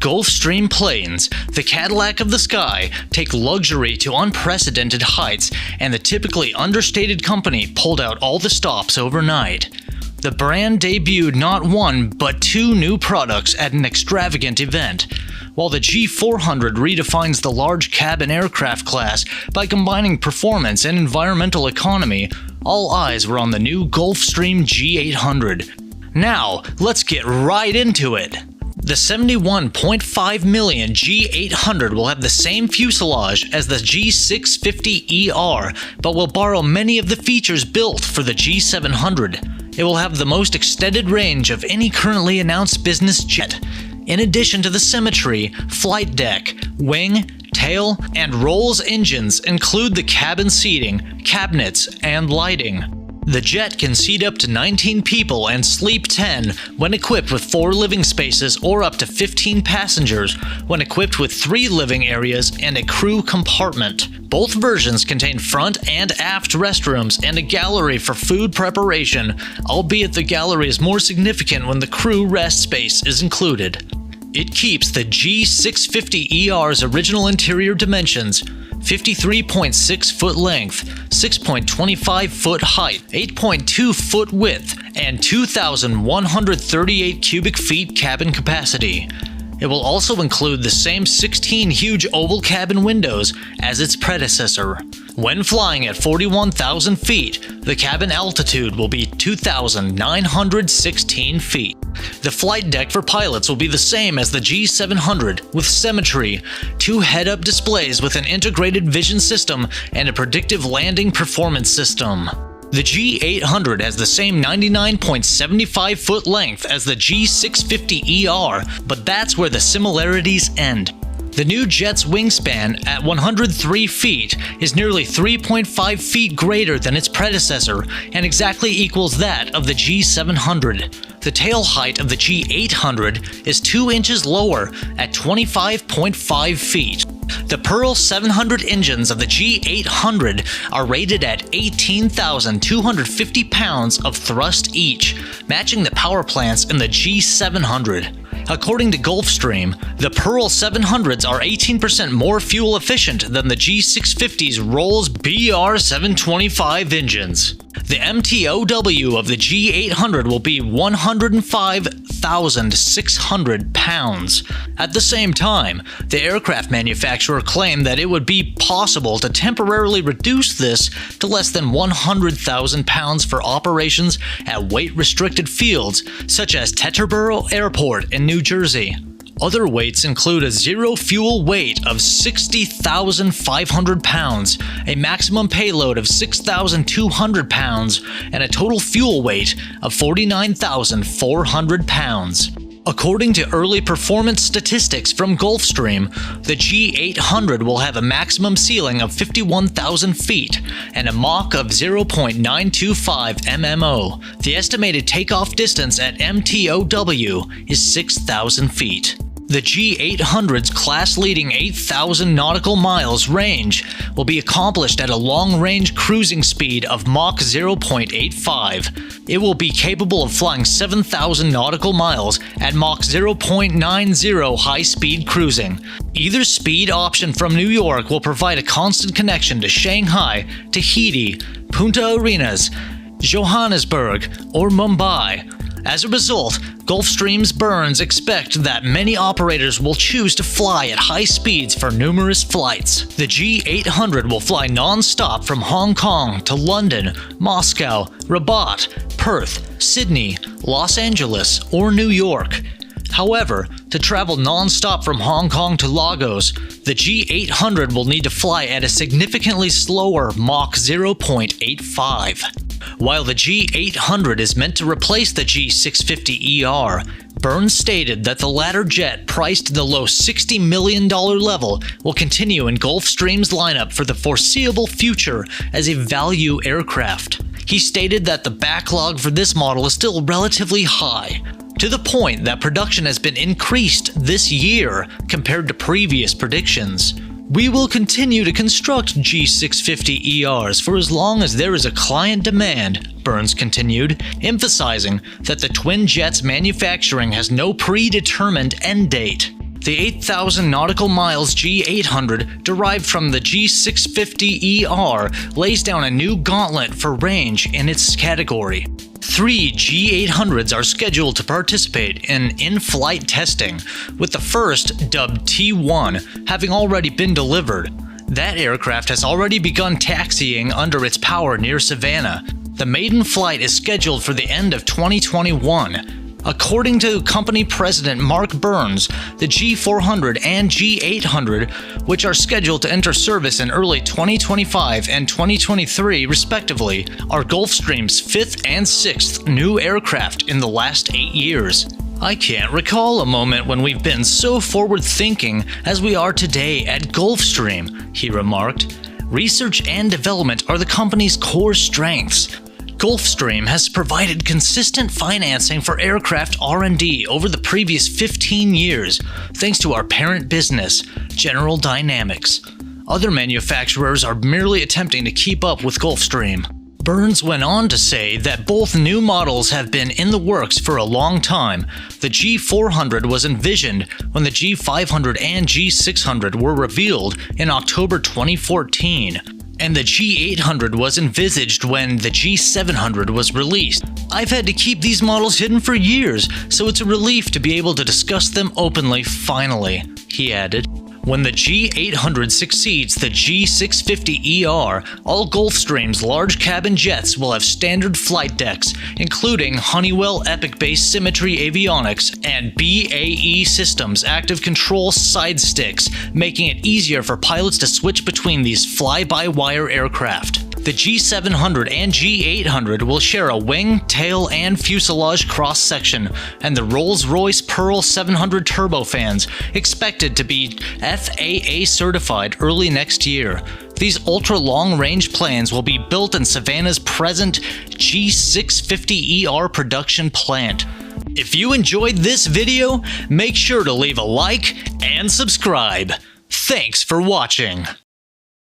Gulfstream planes, the Cadillac of the sky, take luxury to unprecedented heights, and the typically understated company pulled out all the stops overnight. The brand debuted not one, but two new products at an extravagant event. While the G400 redefines the large cabin aircraft class by combining performance and environmental economy, all eyes were on the new Gulfstream G800. Now, let's get right into it! The 71.5 million G800 will have the same fuselage as the G650ER, but will borrow many of the features built for the G700. It will have the most extended range of any currently announced business jet. In addition to the Symmetry, flight deck, wing, tail, and rolls engines include the cabin seating, cabinets, and lighting. The jet can seat up to 19 people and sleep 10 when equipped with 4 living spaces, or up to 15 passengers when equipped with 3 living areas and a crew compartment. Both versions contain front and aft restrooms and a gallery for food preparation, albeit the gallery is more significant when the crew rest space is included. It keeps the G650ER's original interior dimensions: 53.6 foot length, 6.25 foot height, 8.2 foot width, and 2,138 cubic feet cabin capacity. It will also include the same 16 huge oval cabin windows as its predecessor. When flying at 41,000 feet, the cabin altitude will be 2,916 feet. The flight deck for pilots will be the same as the G700, with Symmetry, 2 head-up displays with an integrated vision system and a predictive landing performance system. The G800 has the same 99.75 foot length as the G650ER, but that's where the similarities end. The new jet's wingspan at 103 feet is nearly 3.5 feet greater than its predecessor and exactly equals that of the G700. The tail height of the G800 is 2 inches lower at 25.5 feet. The Pearl 700 engines of the G800 are rated at 18,250 pounds of thrust each, matching the power plants in the G700. According to Gulfstream, the Pearl 700s are 18% more fuel efficient than the G650's Rolls BR725 engines. The MTOW of the G800 will be 105,600 pounds. At the same time, the aircraft manufacturer claimed that it would be possible to temporarily reduce this to less than 100,000 pounds for operations at weight-restricted fields, such as Teterboro Airport in New Jersey. Other weights include a zero fuel weight of 60,500 pounds, a maximum payload of 6,200 pounds, and a total fuel weight of 49,400 pounds. According to early performance statistics from Gulfstream, the G800 will have a maximum ceiling of 51,000 feet and a Mach of 0.925 MMO. The estimated takeoff distance at MTOW is 6,000 feet. The G800's class-leading 8,000 nautical miles range will be accomplished at a long-range cruising speed of Mach 0.85. It will be capable of flying 7,000 nautical miles at Mach 0.90 high-speed cruising. Either speed option from New York will provide a constant connection to Shanghai, Tahiti, Punta Arenas, Johannesburg, or Mumbai. As a result, Gulfstream's Burns expect that many operators will choose to fly at high speeds for numerous flights. The G800 will fly non-stop from Hong Kong to London, Moscow, Rabat, Perth, Sydney, Los Angeles, or New York. However, to travel non-stop from Hong Kong to Lagos, the G800 will need to fly at a significantly slower Mach 0.85. While the G800 is meant to replace the G650ER, Burns stated that the latter jet, priced in the low $60 million level, will continue in Gulfstream's lineup for the foreseeable future as a value aircraft. He stated that the backlog for this model is still relatively high, to the point that production has been increased this year compared to previous predictions. We will continue to construct G650ERs for as long as there is a client demand, Burns continued, emphasizing that the twin jet's manufacturing has no predetermined end date. The 8,000 nautical miles G800, derived from the G650ER, lays down a new gauntlet for range in its category. 3 G800s are scheduled to participate in in-flight testing, with the first, dubbed T1, having already been delivered. That aircraft has already begun taxiing under its power near Savannah. The maiden flight is scheduled for the end of 2021. According to company president Mark Burns, the G400 and G800, which are scheduled to enter service in early 2025 and 2023 respectively, are Gulfstream's 5th and 6th new aircraft in the last 8 years. I can't recall a moment when we've been so forward-thinking as we are today at Gulfstream, he remarked. Research and development are the company's core strengths. Gulfstream has provided consistent financing for aircraft R&D over the previous 15 years, thanks to our parent business, General Dynamics. Other manufacturers are merely attempting to keep up with Gulfstream. Burns went on to say that both new models have been in the works for a long time. The G400 was envisioned when the G500 and G600 were revealed in October 2014. And the G800 was envisaged when the G700 was released. I've had to keep these models hidden for years, so it's a relief to be able to discuss them openly finally, he added. When the G800 succeeds the G650ER, all Gulfstream's large cabin jets will have standard flight decks, including Honeywell Epic-based Symmetry avionics and BAE Systems active control side sticks, making it easier for pilots to switch between these fly-by-wire aircraft. The G700 and G800 will share a wing, tail, and fuselage cross-section, and the Rolls-Royce Pearl 700 turbofans, expected to be FAA certified early next year. These ultra-long-range planes will be built in Savannah's present G650ER production plant. If you enjoyed this video, make sure to leave a like and subscribe. Thanks for watching.